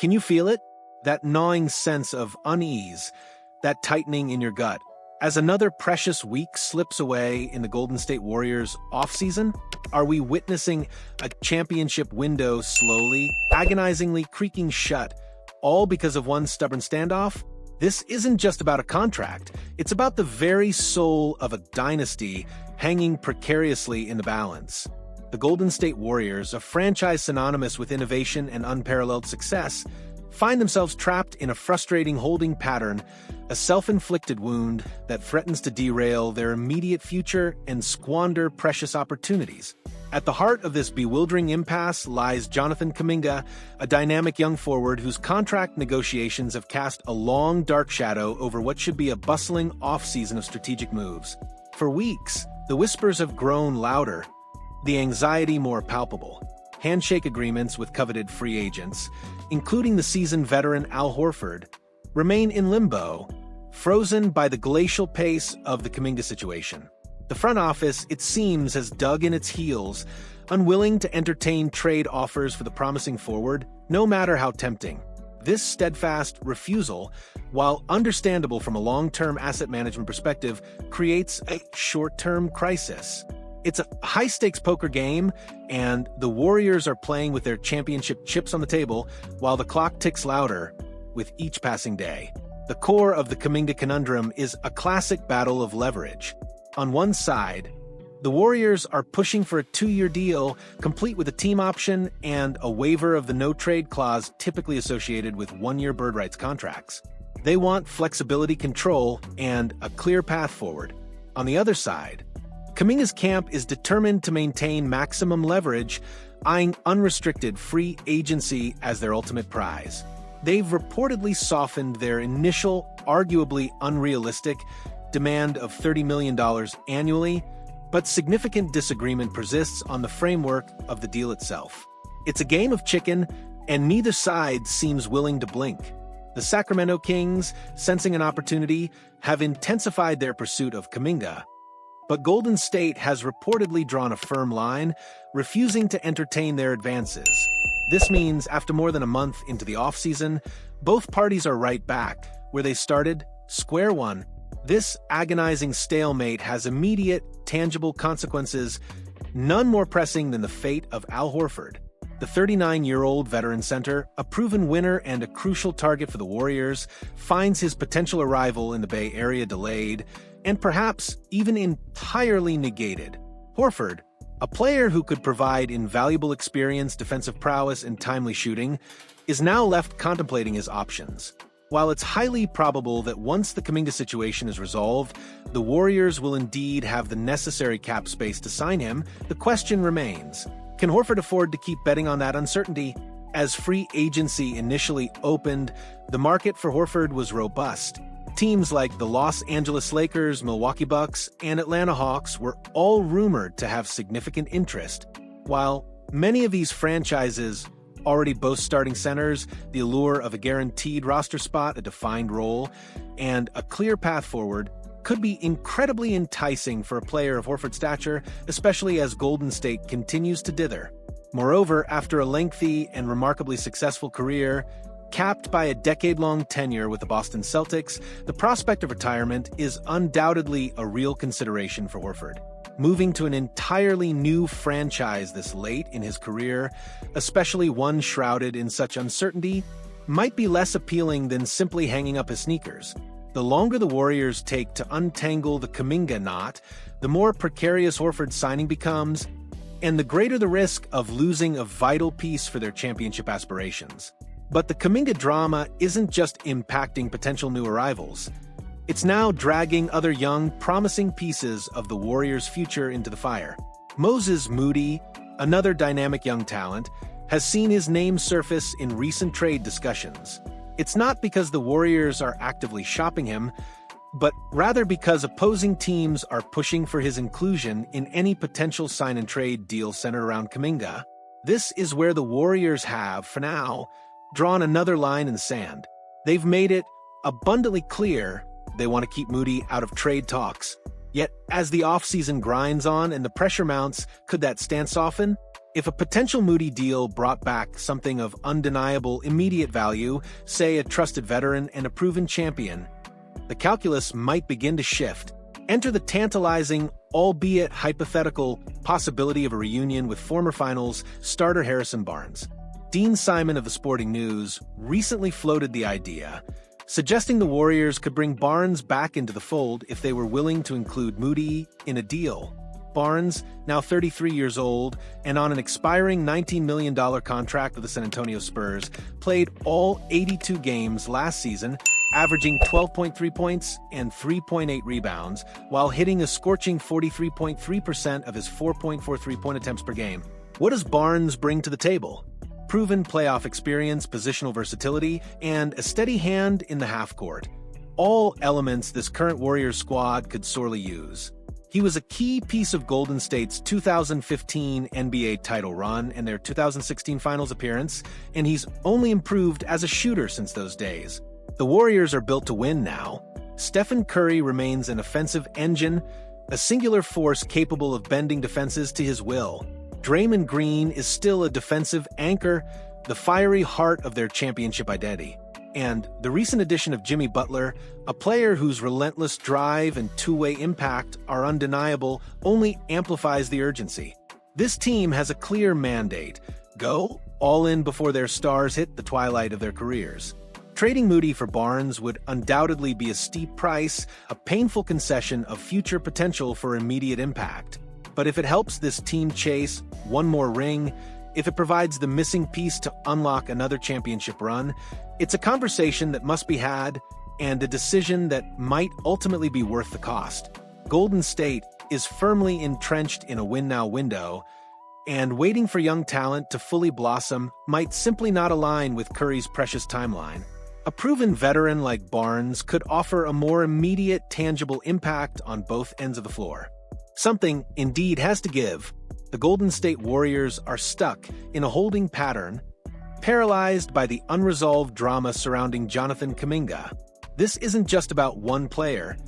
Can you feel it? That gnawing sense of unease, that tightening in your gut, as another precious week slips away in the Golden State Warriors' offseason? Are we witnessing a championship window slowly, agonizingly creaking shut, all because of one stubborn standoff? This isn't just about a contract. It's about the very soul of a dynasty hanging precariously in the balance. The Golden State Warriors, a franchise synonymous with innovation and unparalleled success, find themselves trapped in a frustrating holding pattern, a self-inflicted wound that threatens to derail their immediate future and squander precious opportunities. At the heart of this bewildering impasse lies Jonathan Kaminga, a dynamic young forward whose contract negotiations have cast a long, dark shadow over what should be a bustling off-season of strategic moves. For weeks, the whispers have grown louder, the anxiety more palpable. Handshake agreements with coveted free agents, including the seasoned veteran Al Horford, remain in limbo, frozen by the glacial pace of the Kaminga situation. The front office, it seems, has dug in its heels, unwilling to entertain trade offers for the promising forward, no matter how tempting. This steadfast refusal, while understandable from a long-term asset management perspective, creates a short-term crisis. It's a high-stakes poker game, and the Warriors are playing with their championship chips on the table while the clock ticks louder with each passing day. The core of the Kaminga conundrum is a classic battle of leverage. On one side, the Warriors are pushing for a 2-year deal, complete with a team option and a waiver of the no-trade clause typically associated with 1-year bird rights contracts. They want flexibility, control, and a clear path forward. On the other side, Kaminga's camp is determined to maintain maximum leverage, eyeing unrestricted free agency as their ultimate prize. They've reportedly softened their initial, arguably unrealistic, demand of $30 million annually, but significant disagreement persists on the framework of the deal itself. It's a game of chicken, and neither side seems willing to blink. The Sacramento Kings, sensing an opportunity, have intensified their pursuit of Kaminga, but Golden State has reportedly drawn a firm line, refusing to entertain their advances. This means, after more than a month into the offseason, both parties are right back where they started, square one. This agonizing stalemate has immediate, tangible consequences, none more pressing than the fate of Al Horford. The 39-year-old veteran center, a proven winner and a crucial target for the Warriors, finds his potential arrival in the Bay Area delayed, and perhaps even entirely negated. Horford, a player who could provide invaluable experience, defensive prowess, and timely shooting, is now left contemplating his options. While it's highly probable that once the Kaminga situation is resolved, the Warriors will indeed have the necessary cap space to sign him, the question remains: can Horford afford to keep betting on that uncertainty? As free agency initially opened, the market for Horford was robust. Teams like the Los Angeles Lakers, Milwaukee Bucks, and Atlanta Hawks were all rumored to have significant interest. While many of these franchises already boast starting centers, the allure of a guaranteed roster spot, a defined role, and a clear path forward could be incredibly enticing for a player of Horford's stature, especially as Golden State continues to dither. Moreover, after a lengthy and remarkably successful career, capped by a decade-long tenure with the Boston Celtics, the prospect of retirement is undoubtedly a real consideration for Horford. Moving to an entirely new franchise this late in his career, especially one shrouded in such uncertainty, might be less appealing than simply hanging up his sneakers. The longer the Warriors take to untangle the Kaminga knot, the more precarious Horford's signing becomes, and the greater the risk of losing a vital piece for their championship aspirations. But the Kaminga drama isn't just impacting potential new arrivals. It's now dragging other young, promising pieces of the Warriors' future into the fire. Moses Moody, another dynamic young talent, has seen his name surface in recent trade discussions. It's not because the Warriors are actively shopping him, but rather because opposing teams are pushing for his inclusion in any potential sign-and-trade deal centered around Kaminga. This is where the Warriors have, for now, drawn another line in the sand. They've made it abundantly clear they want to keep Moody out of trade talks. Yet, as the offseason grinds on and the pressure mounts, could that stance soften? If a potential Moody deal brought back something of undeniable immediate value, say a trusted veteran and a proven champion, the calculus might begin to shift. Enter the tantalizing, albeit hypothetical, possibility of a reunion with former finals starter Harrison Barnes. Dean Simon of the Sporting News recently floated the idea, suggesting the Warriors could bring Barnes back into the fold if they were willing to include Moody in a deal. Barnes, now 33 years old and on an expiring $19 million contract with the San Antonio Spurs, played all 82 games last season, averaging 12.3 points and 3.8 rebounds, while hitting a scorching 43.3% of his 4.4 three-point attempts per game. What does Barnes bring to the table? Proven playoff experience, positional versatility, and a steady hand in the half-court. All elements this current Warriors squad could sorely use. He was a key piece of Golden State's 2015 NBA title run and their 2016 Finals appearance, and he's only improved as a shooter since those days. The Warriors are built to win now. Stephen Curry remains an offensive engine, a singular force capable of bending defenses to his will. Draymond Green is still a defensive anchor, the fiery heart of their championship identity. And the recent addition of Jimmy Butler, a player whose relentless drive and two-way impact are undeniable, only amplifies the urgency. This team has a clear mandate: go all in before their stars hit the twilight of their careers. Trading Moody for Barnes would undoubtedly be a steep price, a painful concession of future potential for immediate impact. But if it helps this team chase one more ring, if it provides the missing piece to unlock another championship run, it's a conversation that must be had and a decision that might ultimately be worth the cost. Golden State is firmly entrenched in a win-now window, and waiting for young talent to fully blossom might simply not align with Curry's precious timeline. A proven veteran like Barnes could offer a more immediate, tangible impact on both ends of the floor. Something, indeed, has to give. The Golden State Warriors are stuck in a holding pattern, paralyzed by the unresolved drama surrounding Jonathan Kaminga. This isn't just about one player.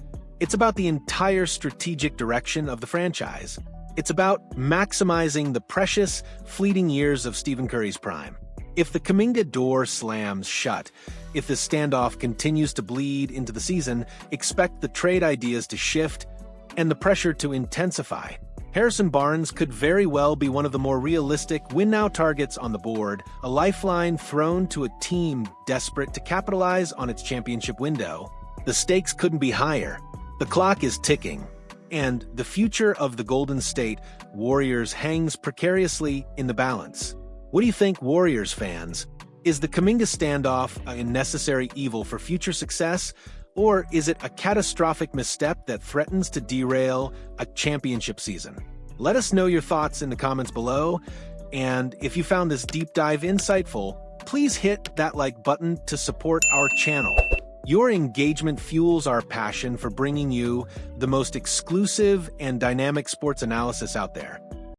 It's about the entire strategic direction of the franchise. It's about maximizing the precious, fleeting years of Stephen Curry's prime. If the Kaminga door slams shut, if the standoff continues to bleed into the season, expect the trade ideas to shift and the pressure to intensify. Harrison Barnes could very well be one of the more realistic win-now targets on the board, a lifeline thrown to a team desperate to capitalize on its championship window. The stakes couldn't be higher. The clock is ticking, and the future of the Golden State Warriors hangs precariously in the balance. What do you think, Warriors fans? Is the Kaminga standoff a necessary evil for future success, or is it a catastrophic misstep that threatens to derail a championship season? Let us know your thoughts in the comments below, and if you found this deep dive insightful, please hit that like button to support our channel. Your engagement fuels our passion for bringing you the most exclusive and dynamic sports analysis out there.